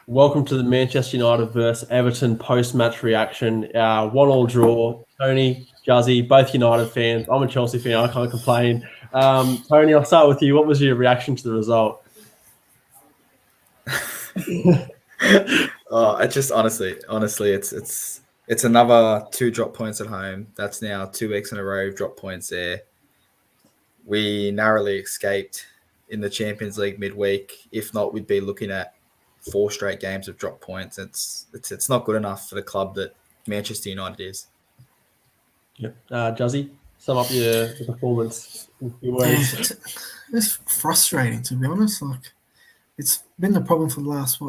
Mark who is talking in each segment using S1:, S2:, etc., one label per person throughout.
S1: Welcome to the Manchester United versus Everton post-match reaction. 1-1 draw. Tony, Juzzy, both United fans. I'm a Chelsea fan. I can't complain. Tony, I'll start with you. What was your reaction to the result?
S2: Oh, it's just honestly, it's another two drop points at home. That's now 2 weeks in a row of drop points there. We narrowly escaped in the Champions League midweek. If not, we'd be looking at four straight games of drop points. It's not good enough for the club that Manchester United is.
S1: Yep. Juzzy, sum up the performance in a few
S3: Yeah,
S1: words.
S3: it's frustrating to be honest. Like it's been the problem for the last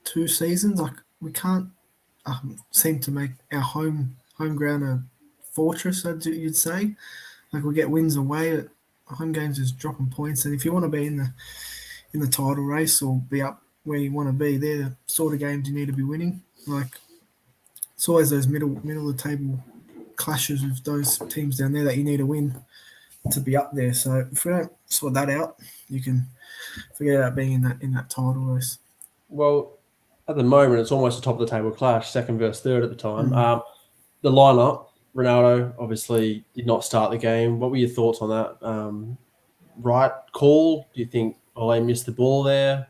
S3: 2 seasons. Like we can't seem to make our home ground a fortress. You'd say. Like we get wins away, at home games is dropping points. And if you want to be in the title race or be up where you want to be, they're the sort of games you need to be winning. Like it's always those middle of the table clashes with those teams down there that you need to win to be up there. So if we don't sort that out, you can forget about being in that title race.
S1: Well, at the moment, it's almost a top of the table clash, second versus third at the time.
S3: Mm.
S1: The lineup, Ronaldo obviously did not start the game. What were your thoughts on that? Right call? Do you think Ole missed the ball there?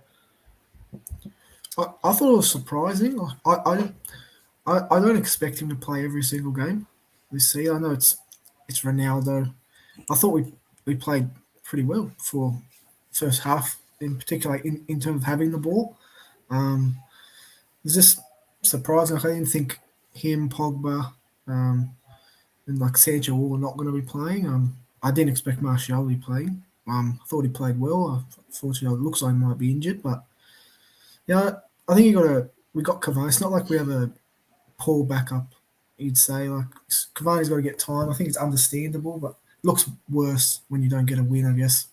S3: I thought it was surprising. I don't expect him to play every single game this season. I know it's Ronaldo. I thought we played pretty well for first half, in particular in terms of having the ball. It was just surprising. Like, I didn't think him, Pogba, and like Sancho all are not going to be playing. I didn't expect Martial to be playing. I thought he played well. Unfortunately, it looks like he might be injured, but yeah, I think we got Cavani. It's not like we have a poor backup. You'd say like Cavani's got to get time. I think it's understandable, but it looks worse when you don't get a win. I guess.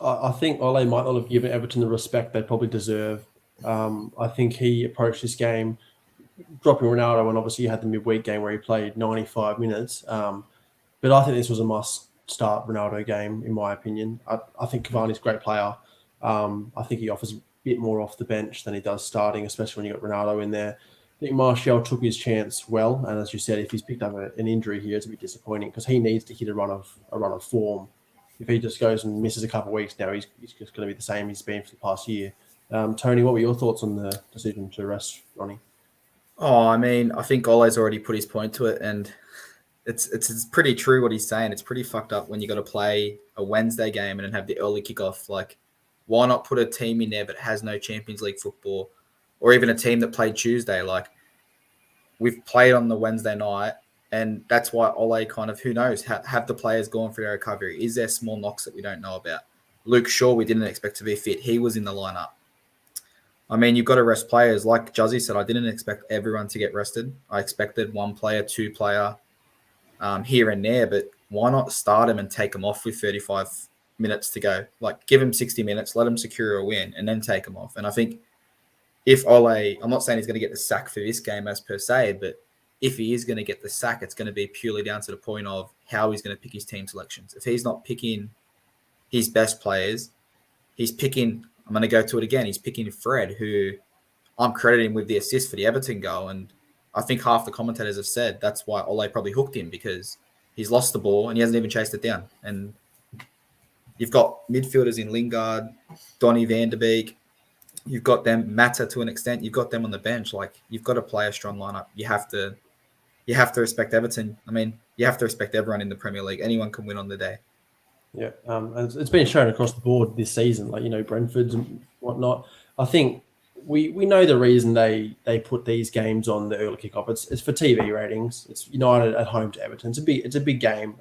S1: I think Ole might not have given Everton the respect they probably deserve. I think he approached this game dropping Ronaldo, and obviously you had the midweek game where he played 95 minutes. But I think this was a must start Ronaldo game, in my opinion. I think Cavani's a great player. I think he offers a bit more off the bench than he does starting, especially when you got Ronaldo in there. I think Martial took his chance well, and as you said, if he's picked up an injury here, it's a bit disappointing because he needs to hit a run of form. If he just goes and misses a couple of weeks now, he's just going to be the same he's been for the past year. Tony, what were your thoughts on the decision to rest Ronnie?
S2: Oh, I mean, I think Ole's already put his point to it, and it's pretty true what he's saying. It's pretty fucked up when you got to play a Wednesday game and then have the early kickoff. Like, why not put a team in there that has no Champions League football, or even a team that played Tuesday? Like, we've played on the Wednesday night, and that's why Ole kind of, who knows, have the players gone for their recovery? Is there small knocks that we don't know about? Luke Shaw, we didn't expect to be fit. He was in the lineup. I mean, you've got to rest players. Like Juzzy said, I didn't expect everyone to get rested. I expected one player, two player here and there, but why not start him and take him off with 35 minutes to go? Like, give him 60 minutes, let him secure a win, and then take him off. And I think if Ole, I'm not saying he's going to get the sack for this game as per se, but if he is going to get the sack, it's going to be purely down to the point of how he's going to pick his team selections. If he's not picking his best players, he's picking, I'm going to go to it again, he's picking Fred, who I'm crediting with the assist for the Everton goal. And I think half the commentators have said that's why Ole probably hooked him, because he's lost the ball and he hasn't even chased it down. And you've got midfielders in Lingard, Donny van der Beek, you've got them, Mata to an extent, you've got them on the bench. Like, you've got to play a strong lineup. You have to respect Everton. I mean, you have to respect everyone in the Premier League. Anyone can win on the day.
S1: Yeah, and it's been shown across the board this season, like, Brentford's and whatnot. I think we know the reason they put these games on the early kickoff. It's for TV ratings. It's United at home to Everton. It's a big game.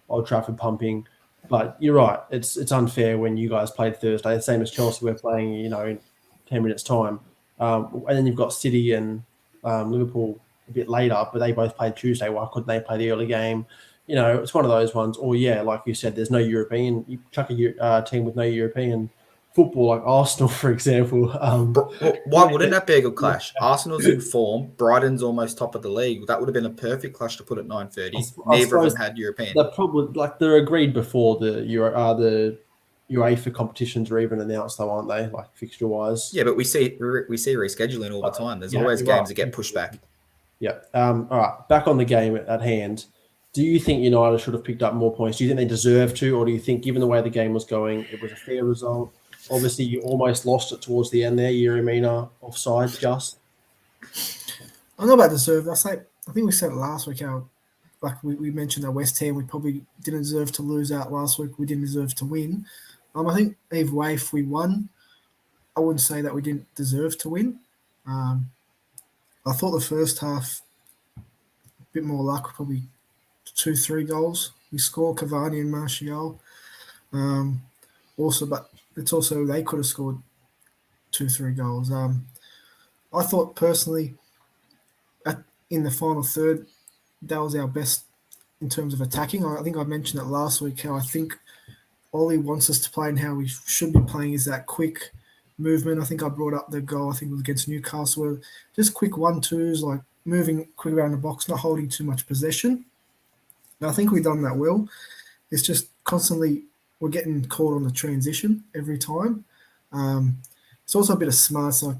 S1: Old Trafford pumping, but you're right. It's unfair when you guys played Thursday, the same as Chelsea. We're playing in 10 minutes time, and then you've got City and Liverpool a bit later, but they both played Tuesday. Why couldn't they play the early game? It's one of those ones. Or yeah, like you said, there's no European. You chuck a team with no European football, like Arsenal, for example.
S2: Why wouldn't that be a good clash? Arsenal's in form. Brighton's almost top of the league. That would have been a perfect clash to put at 9:30. Neither of them had European.
S1: They're probably they're agreed before the UEFA competitions are even announced, though, aren't they? Like fixture wise.
S2: Yeah, but we see rescheduling all the time. There's always
S1: you're
S2: games
S1: right.
S2: that get pushed back.
S1: Yeah. All right. Back on the game at hand. Do you think United should have picked up more points? Do you think they deserve to, or do you think, given the way the game was going, it was a fair result? Obviously, you almost lost it towards the end there. Yuri Mina offside, just.
S3: I don't know about deserve. I think we said it last week how, like we mentioned that West Ham, we probably didn't deserve to lose out last week. We didn't deserve to win. I think either way, if we won, I wouldn't say that we didn't deserve to win. I thought the first half, a bit more luck, probably 2-3 goals. We scored Cavani and Martial. But it's also they could have scored 2-3 goals. I thought personally, in the final third, that was our best in terms of attacking. I think I mentioned it last week how I think Ollie wants us to play and how we should be playing is that quick movement. I think I brought up the goal, I think it was against Newcastle, just quick 1-2s, like moving quick around the box, not holding too much possession. And I think we've done that well. It's just constantly we're getting caught on the transition every time. It's also a bit of smarts, like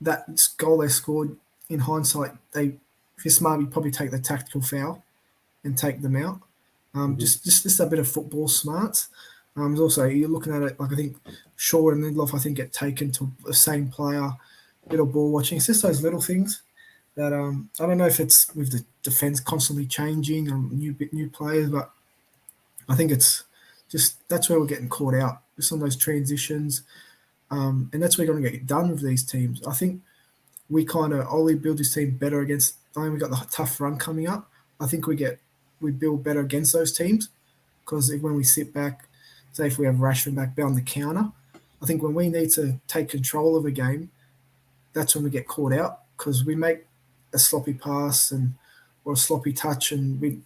S3: that goal they scored. In hindsight, if you're smart, you probably take the tactical foul and take them out. Just a bit of football smarts. Also, you're looking at it like I think Shaw and Lindelof, I think, get taken to the same player. Bit of ball watching. It's just those little things that I don't know if it's with the defense constantly changing, new players, but I think it's just that's where we're getting caught out. Just on those transitions, and that's where we're going to get done with these teams. I think we kind of Ollie build his team better against. I mean, we got the tough run coming up. I think we build better against those teams because when we sit back, say if we have Rashford back on the counter, I think when we need to take control of a game, that's when we get caught out because we make a sloppy pass or a sloppy touch and we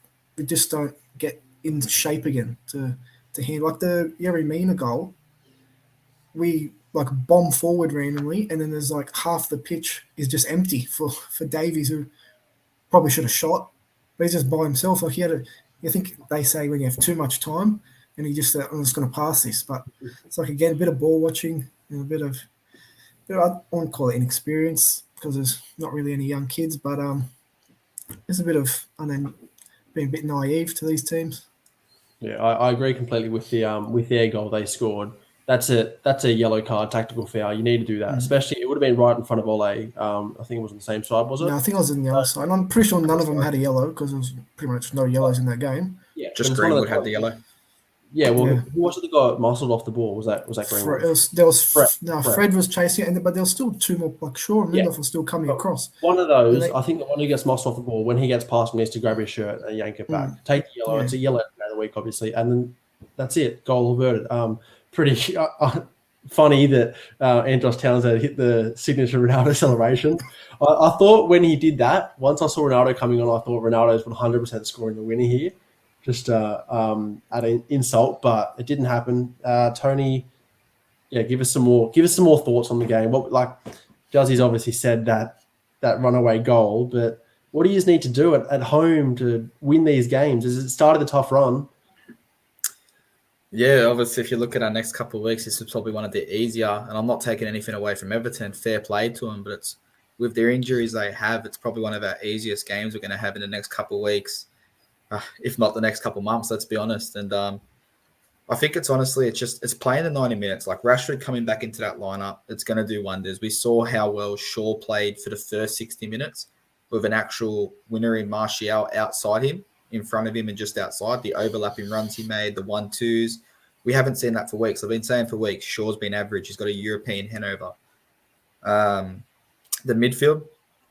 S3: just don't get in shape again to handle like the Yerry Mina goal. We like bomb forward randomly, and then there's like half the pitch is just empty for Davies, who probably should have shot, but he's just by himself. Like I think they say when you have too much time, and he just said, I'm just going to pass this. But it's like, again, a bit of ball watching and a bit of I won't call it inexperience because there's not really any young kids, but there's a bit of, being a bit naive to these teams.
S1: Yeah, I agree completely with their goal they scored. That's a yellow card, tactical foul. You need to do that, especially it would have been right in front of Ole. I think it was on the same side, was it?
S3: No, I think I was on the other side. I'm pretty sure none of them had a yellow because there was pretty much no yellows in that game.
S1: Yeah,
S2: Just Greenwood had the yellow.
S1: Yeah, well, who was it that got muscled off the ball? Was that Greenwood?
S3: Fred was chasing it, but there was still two more. Like Shaw and Lindelof were still coming across.
S1: One of those, I think the one who gets muscled off the ball, when he gets past him, needs to grab his shirt and yank it back. Take the yellow. Yeah. It's a yellow day of the week, obviously, and then that's it. Goal averted. Pretty funny that Andros Townsend hit the signature Ronaldo celebration. I thought when he did that, once I saw Ronaldo coming on, I thought Ronaldo's 100% scoring the winner here. Just at an insult, but it didn't happen. Tony, give us some more thoughts on the game. What Juzzy's obviously said that runaway goal, but what do you need to do at home to win these games? As it started a tough run.
S2: Yeah, obviously, if you look at our next couple of weeks, this is probably one of the easier. And I'm not taking anything away from Everton. Fair play to them, but it's with their injuries they have, it's probably one of our easiest games we're going to have in the next couple of weeks. If not the next couple of months, let's be honest. And I think it's playing the 90 minutes. Like Rashford coming back into that lineup, it's going to do wonders. We saw how well Shaw played for the first 60 minutes with an actual winner in Martial outside him, in front of him and just outside. The overlapping runs he made, the 1-2s. We haven't seen that for weeks. I've been saying for weeks, Shaw's been average. He's got a European hangover. The midfield,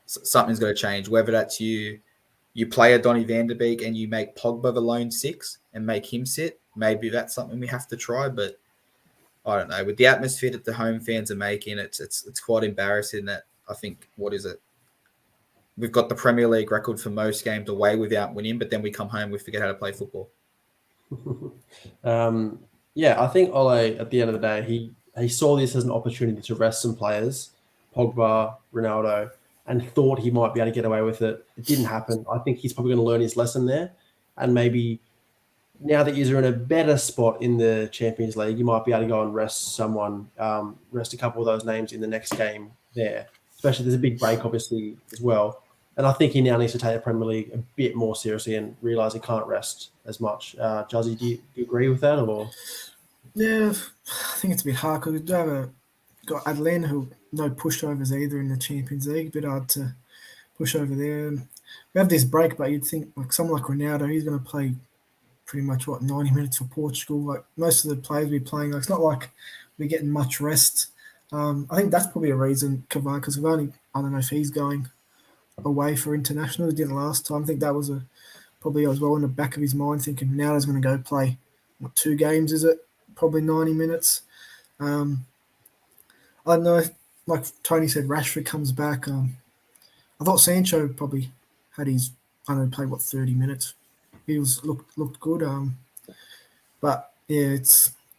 S2: something's got to change. Whether that's you play a Donny van de Beek and you make Pogba the lone 6 and make him sit. Maybe that's something we have to try, but I don't know. With the atmosphere that the home fans are making, it's quite embarrassing that I think, what is it? We've got the Premier League record for most games away without winning, but then we come home, we forget how to play football.
S1: I think Ole, at the end of the day, he saw this as an opportunity to rest some players, Pogba, Ronaldo, and thought he might be able to get away with it. It didn't happen. I think he's probably going to learn his lesson there and maybe now that you're in a better spot in the Champions League, you might be able to go and rest someone, rest a couple of those names in the next game there. Especially there's a big break, obviously, as well. And I think he now needs to take the Premier League a bit more seriously and realise he can't rest as much. Juzzy, do you agree with that? Or
S3: Yeah, I think it's a bit hard because we do have got Atlanta who no pushovers either in the Champions League. A bit hard to push over there. And we have this break, but you'd think like someone like Ronaldo, he's going to play pretty much 90 minutes for Portugal. Like most of the players we're playing, like it's not like we're getting much rest. I think that's probably a reason, Cavani, because Cavani, I don't know if he's going away for international. He didn't last time. I think that was probably as well in the back of his mind, thinking Ronaldo's going to go play 2 games. Is it probably 90 minutes? I don't know. Like Tony said, Rashford comes back. I thought Sancho probably had his. I don't know, played 30 minutes. He looked good. But yeah,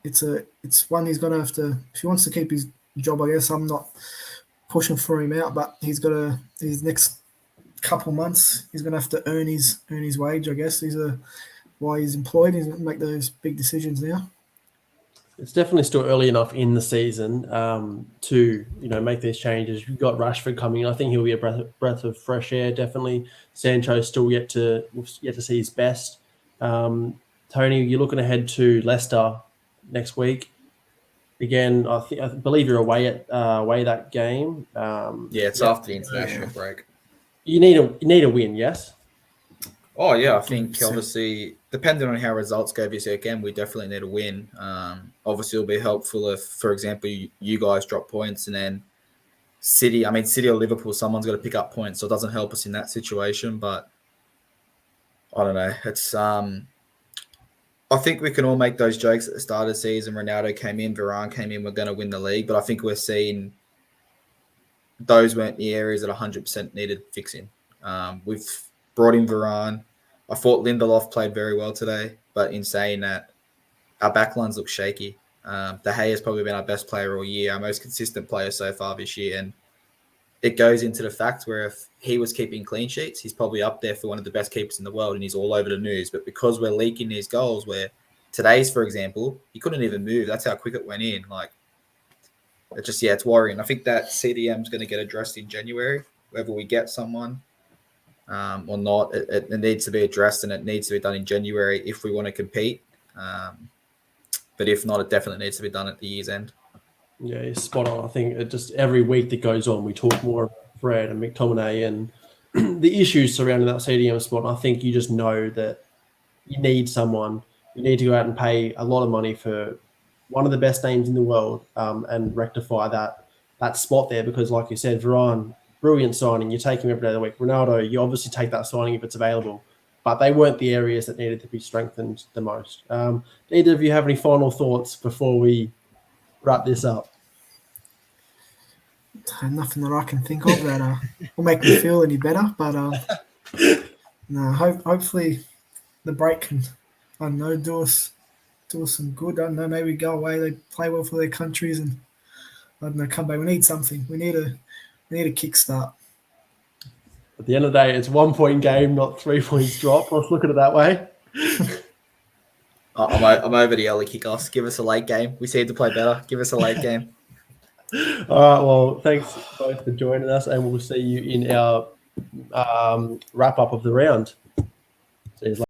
S3: it's one he's gonna have to, if he wants to keep his job. I guess I'm not pushing for him out, but he's got to his next couple months. He's gonna have to earn his wage. I guess why he's employed. He's gonna make those big decisions now.
S1: it's definitely still early enough in the season to make these changes. You've got Rashford coming. I think he'll be a breath of fresh air. Definitely, Sancho's still yet to see his best. Tony, you're looking ahead to Leicester next week. Again, I believe you're away that game.
S2: It's after the international break.
S1: You need a win, yes.
S2: Oh yeah, I think obviously depending on how results go this weekend, we definitely need a win. Obviously, it'll be helpful if, for example, you guys drop points and then City or Liverpool, someone's got to pick up points, so it doesn't help us in that situation. But I don't know. It's I think we can all make those jokes at the start of the season. Ronaldo came in, Varane came in, we're going to win the league. But I think we're seeing those weren't the areas that 100% needed fixing. We've brought in Varane. I thought Lindelof played very well today, but in saying that, our backlines look shaky. De Gea has probably been our best player all year, our most consistent player so far this year. And it goes into the fact where if he was keeping clean sheets, he's probably up there for one of the best keepers in the world and he's all over the news. But because we're leaking these goals, where today's, for example, he couldn't even move. That's how quick it went in. Like, it's worrying. I think that CDM is going to get addressed in January, whether we get someone or not. It needs to be addressed and it needs to be done in January if we want to compete. But if not, it definitely needs to be done at the year's end.
S1: Yeah, it's spot on. I think it just every week that goes on, we talk more about Fred and McTominay and the issues surrounding that CDM spot. I think you just know that you need someone. You need to go out and pay a lot of money for one of the best names in the world and rectify that spot there. Because, like you said, Varane, brilliant signing. You take him every day of the week. Ronaldo, you obviously take that signing if it's available. But they weren't the areas that needed to be strengthened the most. Either of you have any final thoughts before we wrap this up?
S3: Nothing that I can think of that will make me feel any better. But no, hopefully the break can, I don't know, do us some good. I don't know, maybe go away. They play well for their countries, and I don't know, come back. We need something. We need a kickstart.
S1: At the end of the day, it's 1 point game, not 3 points drop. Let's look at it that way.
S2: I'm over the early kickoffs. Give us a late game. We seem to play better. Give us a late game.
S1: All right. Well, thanks both for joining us, and we'll see you in our wrap up of the round. See you later.